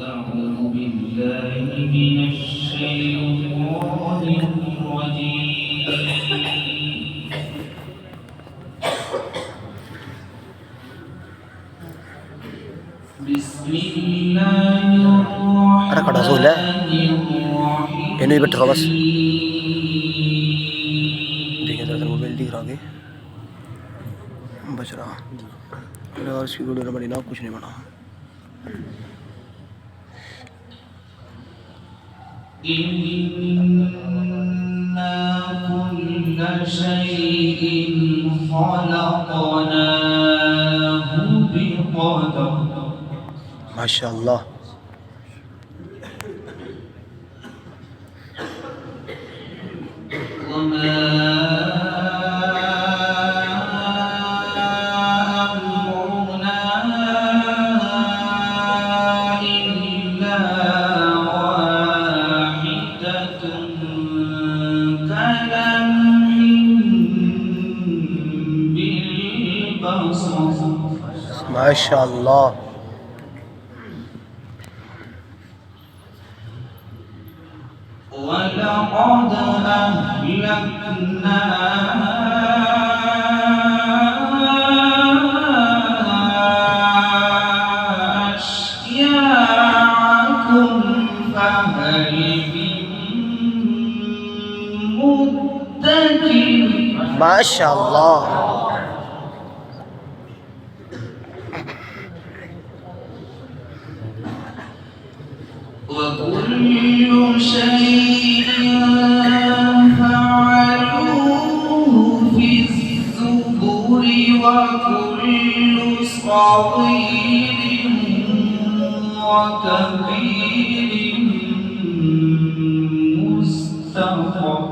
أعوذ بالله من الشيطان الرجيم بسم الله الرحمن الرحيم इन्हें बैठा बस देखिए ज़्यादा मोबाइल दिख रहा आगे बच रहा और इसकी वीडियो बनी ना कुछ नहीं बना إنا كل شيء خلقناه بقدر माशाअल्लाह وما أمرنا إلا واحدة كلمح بالبصر माशाअल्लाह ولقد أهلكنا أشياعكم فهل من مدكر माशाअल्लाह وكل شيء فعلوه في الزبر وكل صغير وكبير مستطر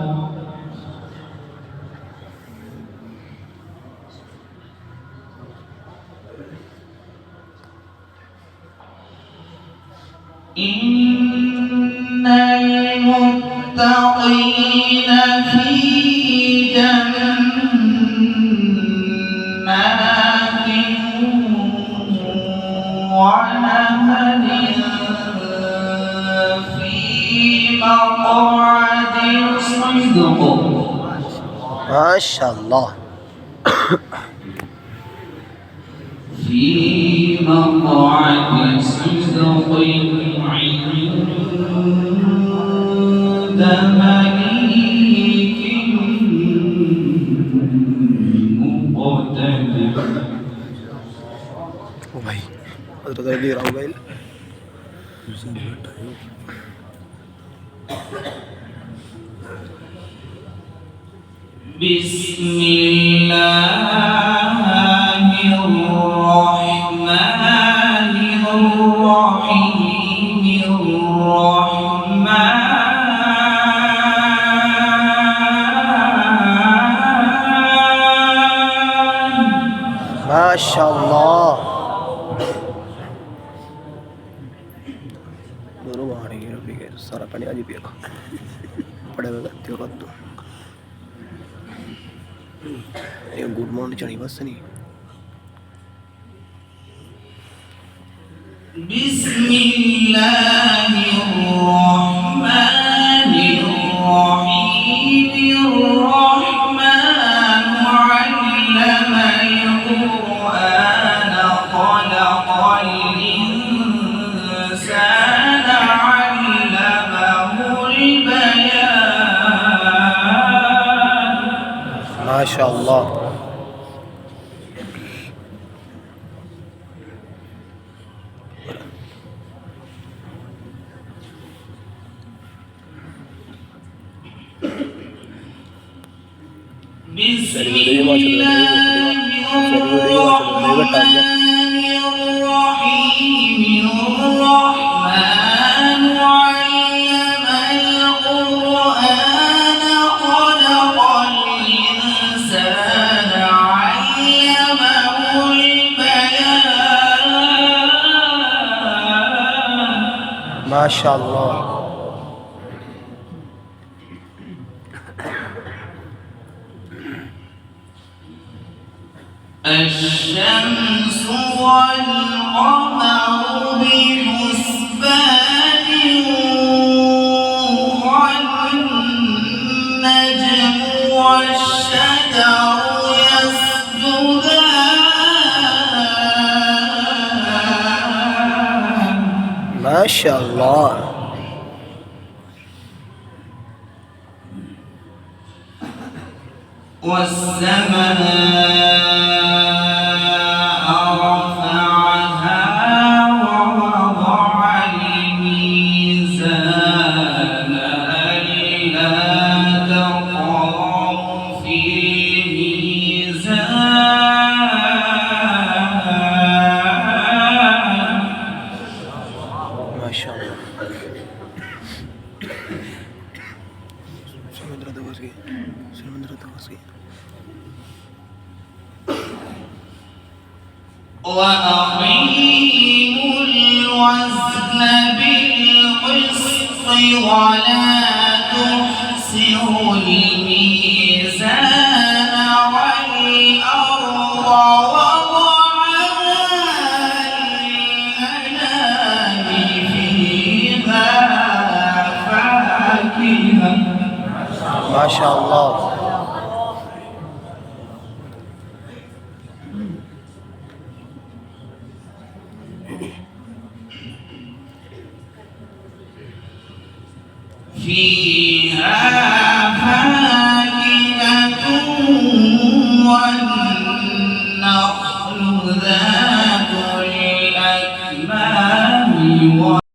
إن المتقين في جنات ونهر في مقعد صدق माशाअल्लाह في مقعد صدق عند مليك مقتدر ओ भाई हजरत अली रहा मोबाइल بسم الله الرحمن الرحيم माशाअल्लाह दोनों बाहर ही रफी के सारा पानी आज पिएगा पड़े हुए गत्ते का तो ये गुड मॉर्निंग चढ़ी बस नहीं بسم الله الرحمن الرحيم الرحمن علم القرآن خلق الإنسان علمه البيان माशाअल्लाह بسم الله الرحمن الرحيم الرحمن علم القرآن خلق الإنسان علمه البيان माशाअल्लाह الشمس والقمر بحسبان شاء الله. والسماء رفعها ووضع الميزان ألا تطغوا في الميزان. ما شاء الله. سمندر دوسي وأقيموا الوزن بالقسط ولا تخسروا الميزان والأرض وضعها للأنام فيها فاكهة. ما شاء الله. فيها فاكهة والنخل ذات